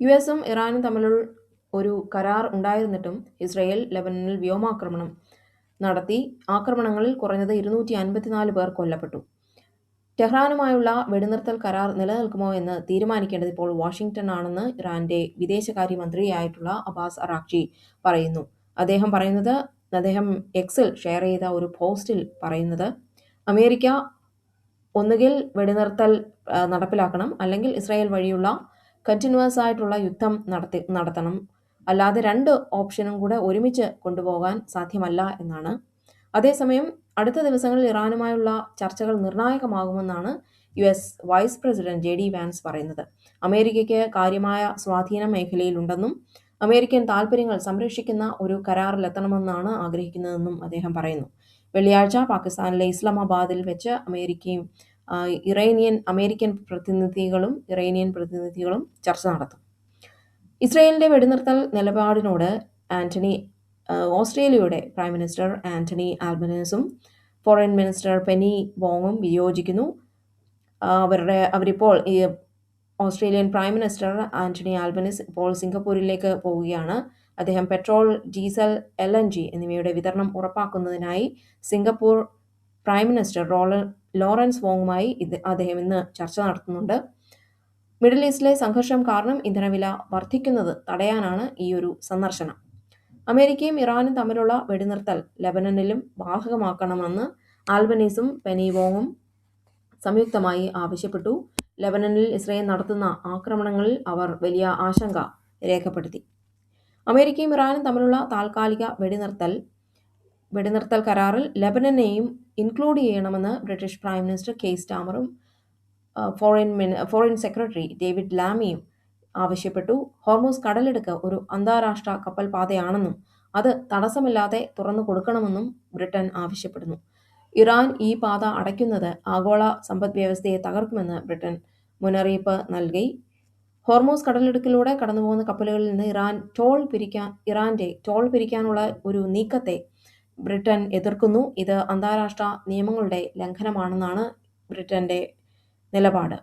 യുഎസും ഇറാനും തമ്മിലുള്ള ഒരു കരാർ ഉണ്ടായിരുന്നിട്ടും ഇസ്രയേൽ ലെബനനിൽ വ്യോമാക്രമണം നടത്തി. ആക്രമണങ്ങളിൽ കുറഞ്ഞത് 254 പേർ കൊല്ലപ്പെട്ടു. ടെഹ്റാനുമായുള്ള വെടിനിർത്തൽ കരാർ നിലനിൽക്കുമോ എന്ന് തീരുമാനിക്കേണ്ടത് ഇപ്പോൾ വാഷിംഗ്ടൺ ആണെന്ന് ഇറാന്റെ വിദേശകാര്യമന്ത്രിയായിട്ടുള്ള അബ്ബാസ് അറാഖ്ചി പറയുന്നു. അദ്ദേഹം എക്സിൽ ഷെയർ ചെയ്ത ഒരു പോസ്റ്റിൽ പറയുന്നത്, അമേരിക്ക ഒന്നുകിൽ വെടിനിർത്തൽ നടപ്പിലാക്കണം, അല്ലെങ്കിൽ ഇസ്രായേൽ വഴിയുള്ള കണ്ടിന്യൂസ് ആയിട്ടുള്ള യുദ്ധം നടത്തണം. അല്ലാതെ രണ്ട് ഓപ്ഷനും കൂടെ ഒരുമിച്ച് കൊണ്ടുപോകാൻ സാധ്യമല്ല എന്നാണ്. അതേസമയം അടുത്ത ദിവസങ്ങളിൽ ഇറാനുമായുള്ള ചർച്ചകൾ നിർണായകമാകുമെന്നാണ് US vice president JD Vance പറയുന്നത്. അമേരിക്കയ്ക്ക് കാര്യമായ സ്വാധീനം മേഖലയിലുണ്ടെന്നും അമേരിക്കൻ താൽപ്പര്യങ്ങൾ സംരക്ഷിക്കുന്ന ഒരു കരാറിലെത്തണമെന്നാണ് ആഗ്രഹിക്കുന്നതെന്നും അദ്ദേഹം പറയുന്നു. വെള്ളിയാഴ്ച പാകിസ്ഥാനിലെ ഇസ്ലാമാബാദിൽ വെച്ച് അമേരിക്കൻ ഇറാനിയൻ പ്രതിനിധികളും ചർച്ച നടത്തും. ഇസ്രയേലിന്റെ വെടിനിർത്തൽ നിലപാടിനോട് ഓസ്ട്രേലിയയുടെ പ്രൈം മിനിസ്റ്റർ ആന്റണി ആൽബനീസും ഫോറിൻ മിനിസ്റ്റർ പെനി വോങ്ങും വിയോജിക്കുന്നു. അവരിപ്പോൾ Australian prime minister Anthony Albanese ഇപ്പോൾ സിംഗപ്പൂരിലേക്ക് പോവുകയാണ്. അദ്ദേഹം പെട്രോൾ, ഡീസൽ, LNG എന്നിവയുടെ വിതരണം ഉറപ്പാക്കുന്നതിനായി സിംഗപ്പൂർ പ്രൈം മിനിസ്റ്റർ ലോറൻസ് വോങ്ങുമായി അദ്ദേഹം ഇന്ന് ചർച്ച നടത്തുന്നുണ്ട്. മിഡിൽ ഈസ്റ്റിലെ സംഘർഷം കാരണം ഇന്ധനവില വർദ്ധിക്കുന്നത് തടയാനാണ് ഈ ഒരു സന്ദർശനം. അമേരിക്കയും ഇറാനും തമ്മിലുള്ള വെടിനിർത്തൽ ലെബനനിലും ബാധകമാക്കണമെന്ന് ആൽബനീസും പെനി വോങ്ങും സംയുക്തമായി ആവശ്യപ്പെട്ടു. ലെബനനിൽ ഇസ്രയേൽ നടത്തുന്ന ആക്രമണങ്ങളിൽ അവർ വലിയ ആശങ്ക രേഖപ്പെടുത്തി. അമേരിക്കയും ഇറാനും തമ്മിലുള്ള താൽക്കാലിക വെടിനിർത്തൽ കരാറിൽ ലെബനനെയും ഇൻക്ലൂഡ് ചെയ്യണമെന്ന് ബ്രിട്ടീഷ് പ്രൈം മിനിസ്റ്റർ കെയർ സ്റ്റാമറും ഫോറിൻ സെക്രട്ടറി ഡേവിഡ് ലാമിയും ആവശ്യപ്പെട്ടു. ഹോർമൂസ് കടലിടുക്ക് ഒരു അന്താരാഷ്ട്ര കപ്പൽ പാതയാണെന്നും അത് തടസ്സമില്ലാതെ തുറന്നു കൊടുക്കണമെന്നും ബ്രിട്ടൻ ആവശ്യപ്പെടുന്നു. ഇറാൻ ഈ പാത അടയ്ക്കുന്നത് ആഗോള സമ്പദ്വ്യവസ്ഥയെ തകർക്കുമെന്ന് ബ്രിട്ടൻ മുന്നറിയിപ്പ് നൽകി. ഹോർമൂസ് കടലിടുക്കിലൂടെ കടന്നുപോകുന്ന കപ്പലുകളിൽ നിന്ന് ഇറാന്റെ ടോൾ പിരിക്കാനുള്ള ഒരു നീക്കത്തെ ബ്രിട്ടൻ എതിർക്കുന്നു. ഇത് അന്താരാഷ്ട്ര നിയമങ്ങളുടെ ലംഘനമാണെന്നാണ് ബ്രിട്ടന്റെ നിലപാട്.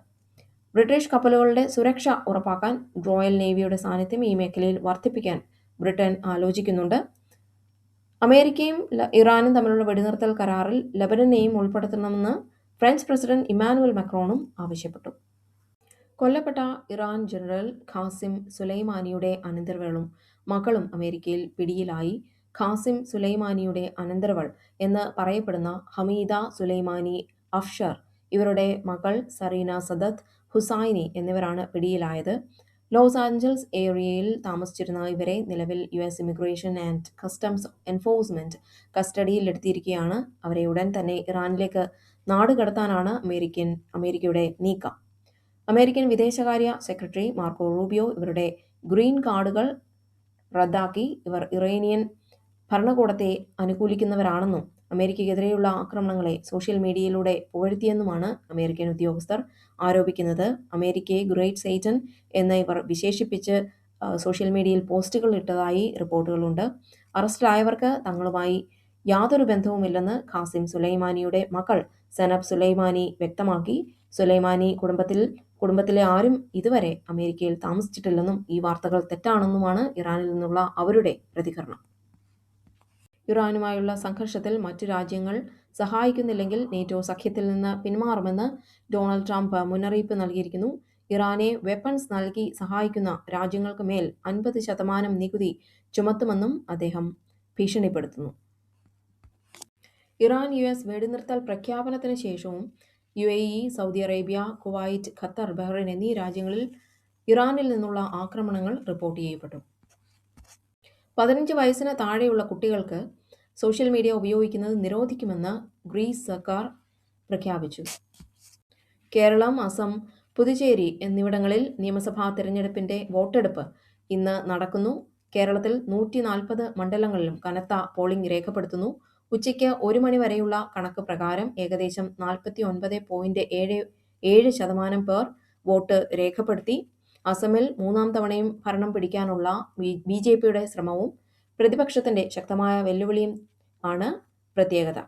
ബ്രിട്ടീഷ് കപ്പലുകളുടെ സുരക്ഷ ഉറപ്പാക്കാൻ റോയൽ നേവിയുടെ സാന്നിധ്യം ഈ മേഖലയിൽ വർദ്ധിപ്പിക്കാൻ ബ്രിട്ടൻ ആലോചിക്കുന്നുണ്ട്. അമേരിക്കയും ഇറാനും തമ്മിലുള്ള വെടിനിർത്തൽ കരാറിൽ ലെബനനെയും ഉൾപ്പെടുത്തണമെന്ന് ഫ്രഞ്ച് പ്രസിഡന്റ് ഇമ്മാനുവൽ മക്രോണും ആവശ്യപ്പെട്ടു. കൊല്ലപ്പെട്ട ഇറാൻ ജനറൽ ഖാസിം സുലൈമാനിയുടെ അനന്തരവളും മകളും അമേരിക്കയിൽ പിടിയിലായി. ഖാസിം സുലൈമാനിയുടെ അനന്തരവൾ എന്ന് പറയപ്പെടുന്ന ഹമീദ സുലൈമാനി അഫ്ഷർ, ഇവരുടെ മകൾ സറീന സദത്ത് ഹുസൈനി എന്നിവരാണ് പിടിയിലായത്. ലോസ് ആഞ്ചൽസ് ഏരിയയിൽ താമസിച്ചിരുന്ന ഇവരെ നിലവിൽ US immigration and customs enforcement കസ്റ്റഡിയിലെടുത്തിരിക്കുകയാണ്. അവരെ ഉടൻ തന്നെ ഇറാനിലേക്ക് നാടുകടത്താനാണ് അമേരിക്കയുടെ നീക്കം. അമേരിക്കൻ വിദേശകാര്യ സെക്രട്ടറി മാർക്കോ റൂബിയോ ഇവരുടെ ഗ്രീൻ കാർഡുകൾ റദ്ദാക്കി. ഇവർ ഇറാനിയൻ ഭരണകൂടത്തെ അനുകൂലിക്കുന്നവരാണെന്നും അമേരിക്കയ്ക്കെതിരെയുള്ള ആക്രമണങ്ങളെ സോഷ്യൽ മീഡിയയിലൂടെ പുകഴ്ത്തിയെന്നുമാണ് അമേരിക്കൻ ഉദ്യോഗസ്ഥർ ആരോപിക്കുന്നത്. അമേരിക്കയെ ഗ്രേറ്റ് സൈറ്റൻ എന്ന് ഇവർ വിശേഷിപ്പിച്ച് സോഷ്യൽ മീഡിയയിൽ പോസ്റ്റുകൾ ഇട്ടതായി റിപ്പോർട്ടുകളുണ്ട്. അറസ്റ്റിലായവർക്ക് തങ്ങളുമായി യാതൊരു ബന്ധവുമില്ലെന്ന് ഖാസിം സുലൈമാനിയുടെ മകൾ സനബ് സുലൈമാനി വ്യക്തമാക്കി. സുലൈമാനി കുടുംബത്തിലെ ആരും ഇതുവരെ അമേരിക്കയിൽ താമസിച്ചിട്ടില്ലെന്നും ഈ വാർത്തകൾ തെറ്റാണെന്നുമാണ് ഇറാനിൽ നിന്നുള്ള അവരുടെ പ്രതികരണം. ഇറാനുമായുള്ള സംഘർഷത്തിൽ മറ്റു രാജ്യങ്ങൾ സഹായിക്കുന്നില്ലെങ്കിൽ നേറ്റോ സഖ്യത്തിൽ നിന്ന് പിന്മാറുമെന്ന് ഡൊണാൾഡ് ട്രംപ് മുന്നറിയിപ്പ് നൽകിയിരിക്കുന്നു. ഇറാനെ വെപ്പൺസ് നൽകി സഹായിക്കുന്ന രാജ്യങ്ങൾക്ക് മേൽ 50% നികുതി ചുമത്തുമെന്നും അദ്ദേഹം ഭീഷണിപ്പെടുത്തുന്നു. ഇറാൻ US വെടിനിർത്തൽ പ്രഖ്യാപനത്തിന് ശേഷവും UAE, Saudi Arabia, Kuwait, Qatar, Bahrain എന്നീ രാജ്യങ്ങളിൽ ഇറാനിൽ നിന്നുള്ള ആക്രമണങ്ങൾ റിപ്പോർട്ട് ചെയ്യപ്പെട്ടു. 15 വയസ്സിന് താഴെയുള്ള കുട്ടികൾക്ക് സോഷ്യൽ മീഡിയ ഉപയോഗിക്കുന്നത് നിരോധിക്കുമെന്ന് ഗ്രീസ് സർക്കാർ പ്രഖ്യാപിച്ചു. കേരളം, അസം, പുതുച്ചേരി എന്നിവിടങ്ങളിൽ നിയമസഭാ തെരഞ്ഞെടുപ്പിന്റെ വോട്ടെടുപ്പ് ഇന്ന് നടക്കുന്നു. കേരളത്തിൽ 140 മണ്ഡലങ്ങളിലും കനത്ത പോളിംഗ് രേഖപ്പെടുത്തുന്നു. ഉച്ചയ്ക്ക് 1 മണി വരെയുള്ള കണക്ക് പ്രകാരം ഏകദേശം 49.77% പേർ വോട്ട് രേഖപ്പെടുത്തി. അസമിൽ 3ാം തവണയും ഭരണം പിടിക്കാനുള്ള BJPയുടെ ശ്രമവും പ്രതിപക്ഷത്തിന്റെ ശക്തമായ വെല്ലുവിളിയും ആണ് പ്രത്യേകത.